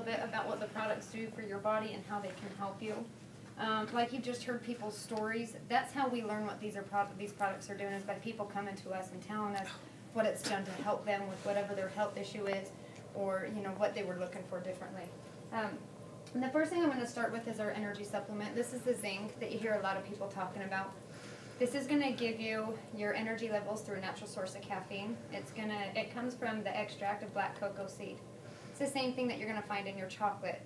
little bit about what the products do for your body and how they can help you. Like you just heard people's stories, that's how we learn what these products are doing, is by people coming to us and telling us what it's done to help them with whatever their health issue is, or what they were looking for differently. And the first thing I'm going to start with is our energy supplement. This is the zinc that you hear a lot of people talking about. This is going to give you your energy levels through a natural source of caffeine. It comes from the extract of black cocoa seed. It's the same thing that you're going to find in your chocolate.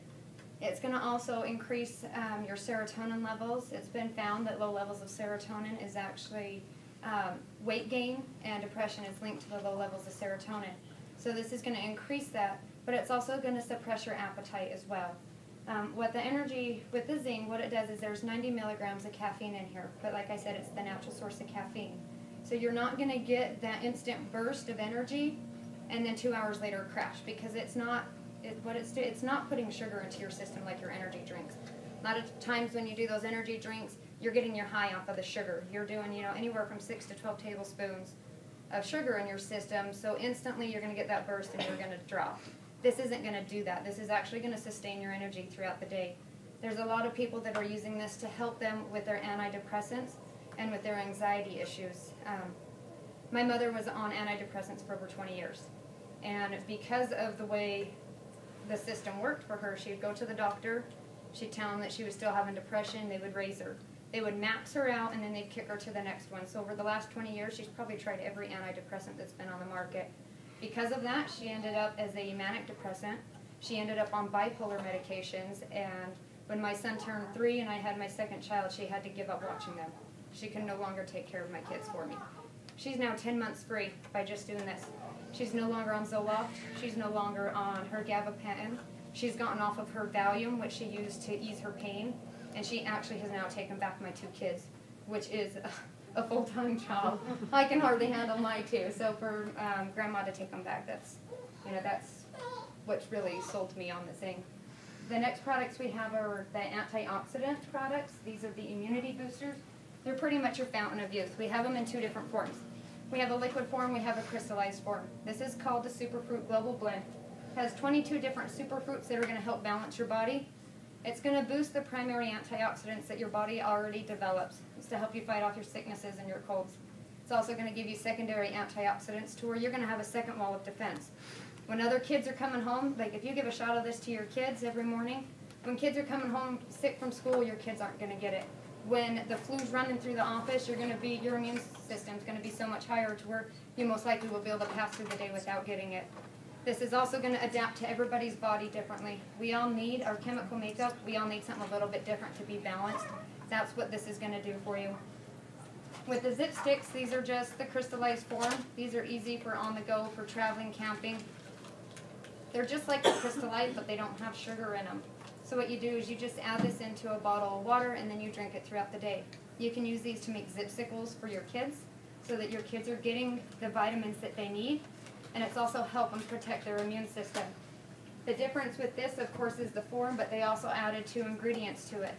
It's going to also increase your serotonin levels. It's been found that low levels of serotonin is actually weight gain, and depression is linked to the low levels of serotonin. So this is going to increase that, but it's also going to suppress your appetite as well. With the zinc, what it does is there's 90 milligrams of caffeine in here, but like I said, it's the natural source of caffeine. So you're not going to get that instant burst of energy and then 2 hours later crash, because it's not putting sugar into your system like your energy drinks. A lot of times when you do those energy drinks, you're getting your high off of the sugar. You're doing anywhere from 6 to 12 tablespoons of sugar in your system, so instantly you're going to get that burst and you're going to drop. This isn't going to do that. This is actually going to sustain your energy throughout the day. There's a lot of people that are using this to help them with their antidepressants and with their anxiety issues. My mother was on antidepressants for over 20 years, and because of the way the system worked for her, she would go to the doctor, she'd tell them that she was still having depression, they would raise her. They would max her out, and then they'd kick her to the next one. So over the last 20 years, she's probably tried every antidepressant that's been on the market. Because of that, she ended up as a manic depressant. She ended up on bipolar medications, and when my son turned 3 and I had my second child, she had to give up watching them. She can no longer take care of my kids for me. She's now 10 months free by just doing this. She's no longer on Zoloft. She's no longer on her gabapentin. She's gotten off of her Valium, which she used to ease her pain, and she actually has now taken back my 2 kids, which is a full-time job. I can hardly handle my 2, so for Grandma to take them back, that's what's really sold me on this thing. The next products we have are the antioxidant products. These are the immunity boosters. They're pretty much your fountain of youth. We have them in 2 different forms. We have a liquid form, we have a crystallized form. This is called the Superfruit Global Blend. It has 22 different superfruits that are going to help balance your body. It's going to boost the primary antioxidants that your body already develops. It's to help you fight off your sicknesses and your colds. It's also going to give you secondary antioxidants to where you're going to have a second wall of defense. When other kids are coming home, like if you give a shot of this to your kids every morning, when kids are coming home sick from school, your kids aren't going to get it. When the flu's running through the office, your immune system's going to be so much higher to where you most likely will be able to pass through the day without getting it. This is also going to adapt to everybody's body differently. We all need our chemical makeup. We all need something a little bit different to be balanced. That's what this is going to do for you. With the Zip Sticks, these are just the crystallized form. These are easy for on the go, for traveling, camping. They're just like the Crystallite, but they don't have sugar in them. So what you do is you just add this into a bottle of water and then you drink it throughout the day. You can use these to make Zipsicles for your kids so that your kids are getting the vitamins that they need, and it's also helping protect their immune system. The difference with this, of course, is the form, but they also added 2 ingredients to it.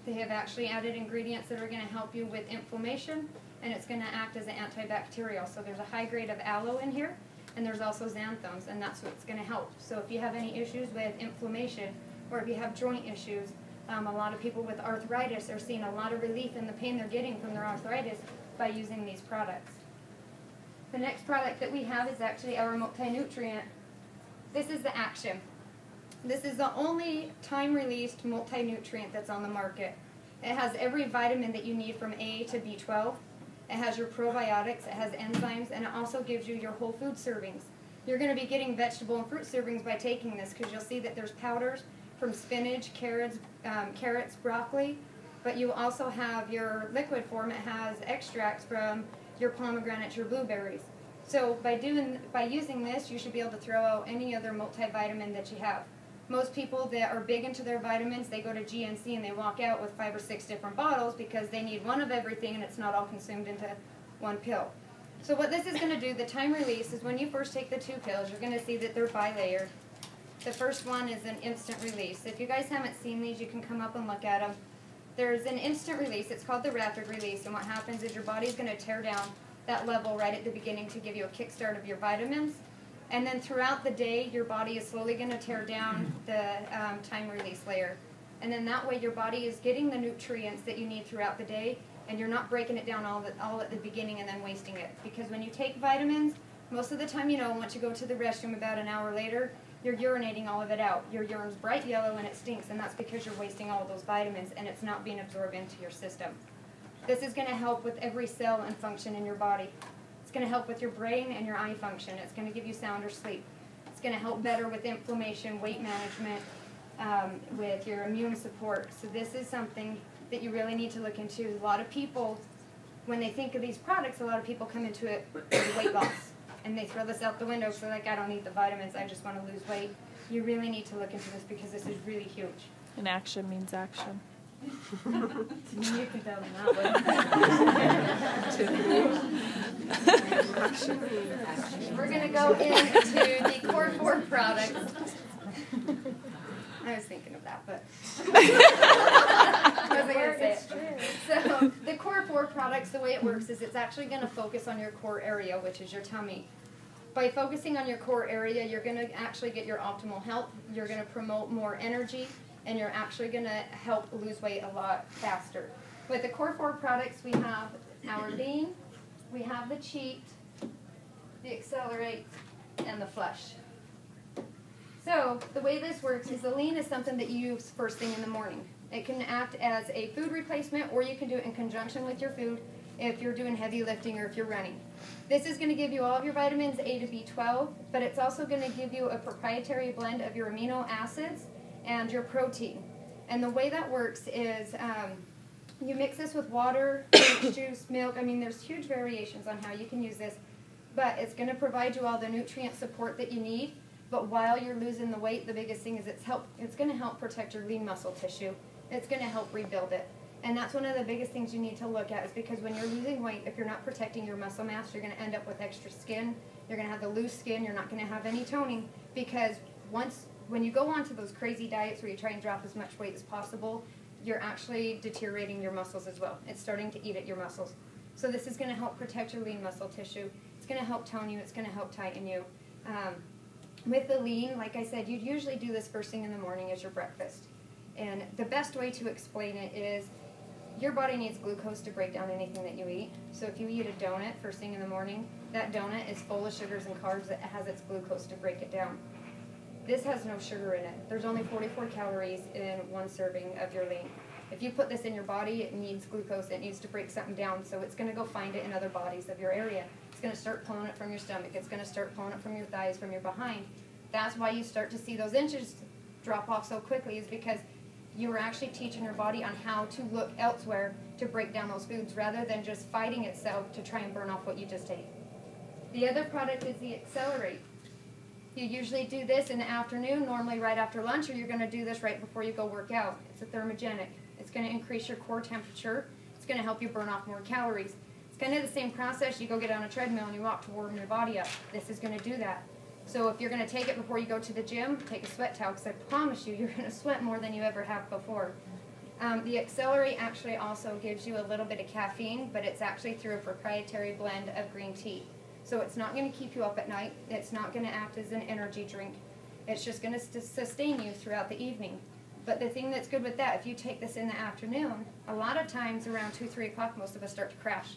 They have actually added ingredients that are going to help you with inflammation, and it's going to act as an antibacterial. So there's a high grade of aloe in here, and there's also xanthones, and that's what's going to help. So if you have any issues with inflammation, or if you have joint issues, a lot of people with arthritis are seeing a lot of relief in the pain they're getting from their arthritis by using these products. The next product that we have is actually our multi-nutrient. This is the Action. This is the only time-released multi-nutrient that's on the market. It has every vitamin that you need from A to B12. It has your probiotics, it has enzymes, and it also gives you your whole food servings. You're going to be getting vegetable and fruit servings by taking this, because you'll see that there's powders from spinach, carrots, broccoli, but you also have your liquid form. It has extracts from your pomegranates, your blueberries. So by using this, you should be able to throw out any other multivitamin that you have. Most people that are big into their vitamins, they go to GNC and they walk out with 5 or 6 different bottles because they need one of everything and it's not all consumed into one pill. So what this is going to do, the time release, is when you first take the 2 pills, you're going to see that they're bi-layered. The first one is an instant release. If you guys haven't seen these, you can come up and look at them. There's an instant release. It's called the rapid release, and what happens is your body's going to tear down that level right at the beginning to give you a kickstart of your vitamins. And then throughout the day, your body is slowly going to tear down the time-release layer. And then that way your body is getting the nutrients that you need throughout the day, and you're not breaking it down all at the beginning and then wasting it. Because when you take vitamins, most of the time, once you go to the restroom about an hour later, you're urinating all of it out. Your urine's bright yellow and it stinks, and that's because you're wasting all of those vitamins and it's not being absorbed into your system. This is going to help with every cell and function in your body. It's going to help with your brain and your eye function. It's going to give you sounder sleep. It's going to help better with inflammation, weight management, with your immune support. So this is something that you really need to look into. A lot of people, when they think of these products, a lot of people come into it with weight loss. And they throw this out the window, so like, I don't need the vitamins, I just want to lose weight. You really need to look into this because this is really huge. And action means action. You can tell them that way. We're going to go into the Core 4 products. I was thinking of that, but I wasn't going to say it. So the Core 4 products, the way it works is it's actually going to focus on your core area, which is your tummy. By focusing on your core area, you're going to actually get your optimal health. You're going to promote more energy, and you're actually going to help lose weight a lot faster. With the Core 4 products, we have our Lean, we have the Cheat, the Accelerate, and the Flush. So the way this works is the Lean is something that you use first thing in the morning. It can act as a food replacement, or you can do it in conjunction with your food if you're doing heavy lifting or if you're running. This is going to give you all of your vitamins A to B12, but it's also going to give you a proprietary blend of your amino acids and your protein. And the way that works is you mix this with water, orange juice, milk. I mean, there's huge variations on how you can use this, but it's going to provide you all the nutrient support that you need. But while you're losing the weight, the biggest thing is it's going to help protect your lean muscle tissue. It's going to help rebuild it. And that's one of the biggest things you need to look at, is because when you're losing weight, if you're not protecting your muscle mass, you're going to end up with extra skin. You're going to have the loose skin. You're not going to have any toning, because when you go on to those crazy diets where you try and drop as much weight as possible, you're actually deteriorating your muscles as well. It's starting to eat at your muscles. So this is going to help protect your lean muscle tissue. It's going to help tone you. It's going to help tighten you. With the Lean, like I said, you'd usually do this first thing in the morning as your breakfast. And the best way to explain it is your body needs glucose to break down anything that you eat. So if you eat a donut first thing in the morning, that donut is full of sugars and carbs that has its glucose to break it down. This has no sugar in it. There's only 44 calories in one serving of your Lean. If you put this in your body, it needs glucose. It needs to break something down, so it's going to go find it in other bodies of your area. It's going to start pulling it from your stomach. It's going to start pulling it from your thighs, from your behind. That's why you start to see those inches drop off so quickly, is because you were actually teaching your body on how to look elsewhere to break down those foods, rather than just fighting itself to try and burn off what you just ate. The other product is the Accelerate. You usually do this in the afternoon, normally right after lunch, or you're going to do this right before you go work out. It's a thermogenic. It's going to increase your core temperature. It's going to help you burn off more calories. It's kind of the same process. You go get on a treadmill and you walk to warm your body up. This is going to do that. So if you're going to take it before you go to the gym, take a sweat towel, because I promise you, you're going to sweat more than you ever have before. The Accelerate actually also gives you a little bit of caffeine, but it's actually through a proprietary blend of green tea. So it's not going to keep you up at night. It's not going to act as an energy drink. It's just going to sustain you throughout the evening. But the thing that's good with that, if you take this in the afternoon, a lot of times around 2, 3 o'clock, most of us start to crash.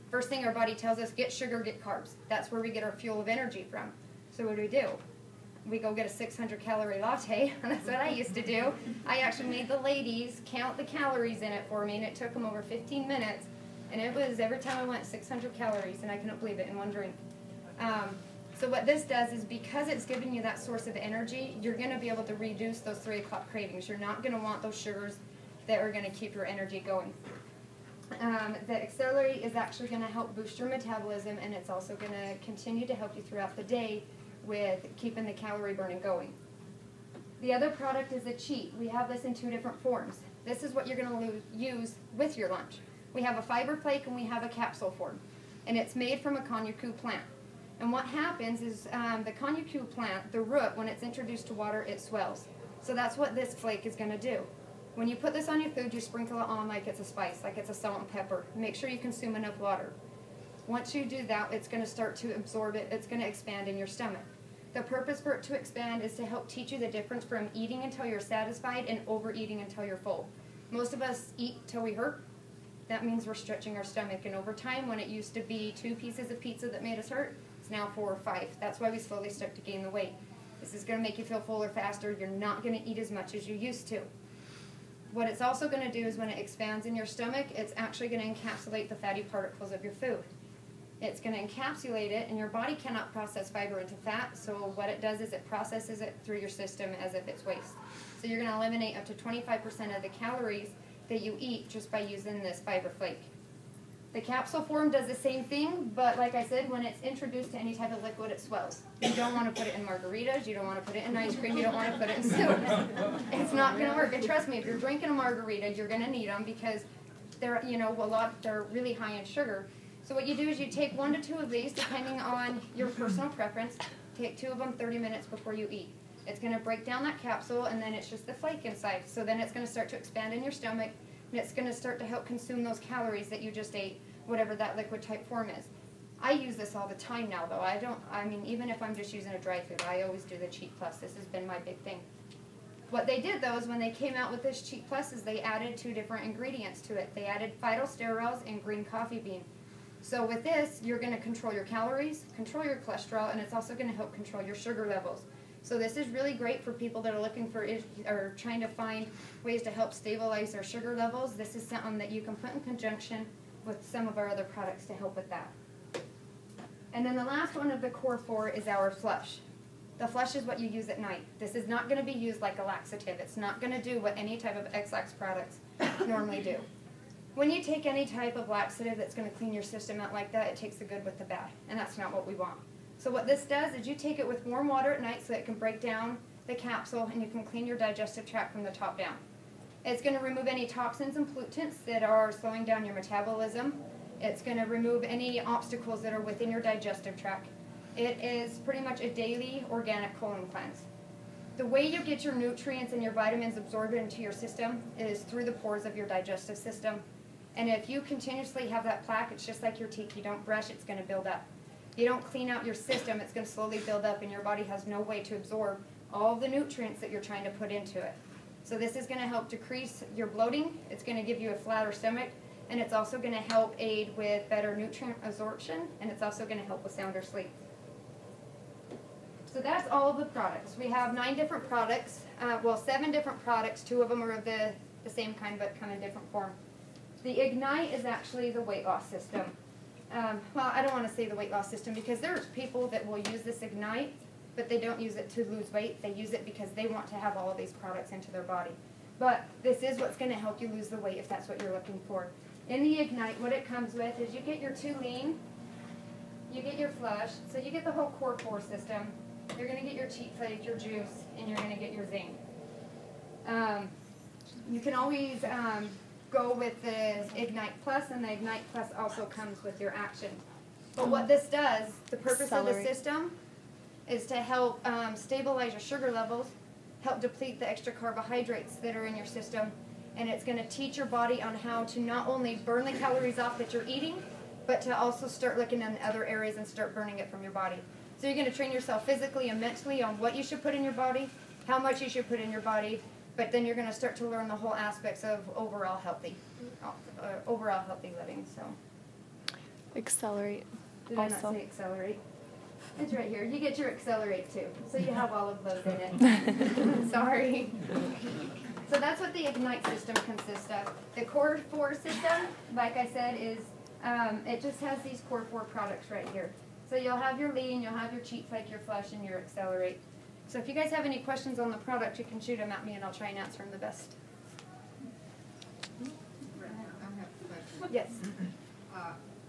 First thing our body tells us, get sugar, get carbs. That's where we get our fuel of energy from. So what do? We go get a 600-calorie latte. That's what I used to do. I actually made the ladies count the calories in it for me, and it took them over 15 minutes. And it was, every time I went, 600 calories, and I couldn't believe it in one drink. So what this does is, because it's giving you that source of energy, you're going to be able to reduce those 3 o'clock cravings. You're not going to want those sugars that are going to keep your energy going. The Accelerate is actually going to help boost your metabolism, and it's also going to continue to help you throughout the day with keeping the calorie burning going. The other product is a Cheat. We have this in 2 different forms. This is what you're going to use with your lunch. We have a fiber flake and we have a capsule form, and it's made from a konjaku plant. And what happens is the konjaku plant, the root, when it's introduced to water, it swells. So that's what this flake is going to do. When you put this on your food, you sprinkle it on like it's a spice, like it's a salt and pepper. Make sure you consume enough water. Once you do that, it's going to start to absorb it. It's going to expand in your stomach. The purpose for it to expand is to help teach you the difference from eating until you're satisfied and overeating until you're full. Most of us eat till we hurt. That means we're stretching our stomach, and over time, when it used to be 2 pieces of pizza that made us hurt, it's now 4 or 5. That's why we slowly start to gain the weight. This is going to make you feel fuller faster. You're not going to eat as much as you used to. What it's also going to do is when it expands in your stomach, it's actually going to encapsulate the fatty particles of your food. It's going to encapsulate it, and your body cannot process fiber into fat, so what it does is it processes it through your system as if it's waste. So you're going to eliminate up to 25% of the calories that you eat just by using this fiber flake. The capsule form does the same thing, but like I said, when it's introduced to any type of liquid, it swells. You don't want to put it in margaritas, you don't want to put it in ice cream, you don't want to put it in soup. It's not going to work. And trust me, if you're drinking a margarita, you're going to need them because they're, they're really high in sugar. So what you do is you take 1 to 2 of these, depending on your personal preference. Take 2 of them 30 minutes before you eat. It's going to break down that capsule, and then it's just the flake inside. So then it's going to start to expand in your stomach, and it's going to start to help consume those calories that you just ate, whatever that liquid type form is. I use this all the time now, though. Even if I'm just using a dry food, I always do the Cheat Plus. This has been my big thing. What they did, though, is when they came out with this Cheat Plus, is they added 2 different ingredients to it. They added phytosterols and green coffee bean. So with this, you're going to control your calories, control your cholesterol, and it's also going to help control your sugar levels. So this is really great for people that are looking for or trying to find ways to help stabilize their sugar levels. This is something that you can put in conjunction with some of our other products to help with that. And then the last one of the core 4 is our flush. The flush is what you use at night. This is not going to be used like a laxative. It's not going to do what any type of Ex-Lax products normally do. When you take any type of laxative that's going to clean your system out like that, it takes the good with the bad, and that's not what we want. So what this does is you take it with warm water at night so it can break down the capsule, and you can clean your digestive tract from the top down. It's going to remove any toxins and pollutants that are slowing down your metabolism. It's going to remove any obstacles that are within your digestive tract. It is pretty much a daily organic colon cleanse. The way you get your nutrients and your vitamins absorbed into your system is through the pores of your digestive system. And if you continuously have that plaque, it's just like your teeth. You don't brush, it's going to build up. You don't clean out your system, it's going to slowly build up, and your body has no way to absorb all the nutrients that you're trying to put into it. So this is going to help decrease your bloating. It's going to give you a flatter stomach, and it's also going to help aid with better nutrient absorption, and it's also going to help with sounder sleep. So that's all of the products. We have 9 different products, 7 different products. 2 of them are of the same kind but come in different form. The Ignite is actually the weight loss system. I don't want to say the weight loss system because there's people that will use this Ignite, but they don't use it to lose weight. They use it because they want to have all of these products into their body. But this is what's going to help you lose the weight if that's what you're looking for. In the Ignite, what it comes with is you get your 2 lean, you get your flush, so you get the whole core 4 system. You're going to get your cheat flake, your juice, and you're going to get your zinc. You can always go with the Ignite Plus, and the Ignite Plus also comes with your action. But what this does, the purpose of the system is to help stabilize your sugar levels, help deplete the extra carbohydrates that are in your system, and it's going to teach your body on how to not only burn the calories off that you're eating, but to also start looking in other areas and start burning it from your body. So you're going to train yourself physically and mentally on what you should put in your body, how much you should put in your body, but then you're going to start to learn the whole aspects of overall healthy living. So Accelerate. did I not say accelerate? It's right here. You get your Accelerate too. So you have all of those in it. Sorry. So that's what the Ignite system consists of. The Core 4 system, like I said, is it just has these Core 4 products right here. So you'll have your lean, you'll have your cheat flake, your flush, and your Accelerate. So if you guys have any questions on the product, you can shoot them at me and I'll try and answer them the best. I have a question. Yes.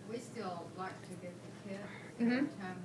We still like to get the kit Mhm. every time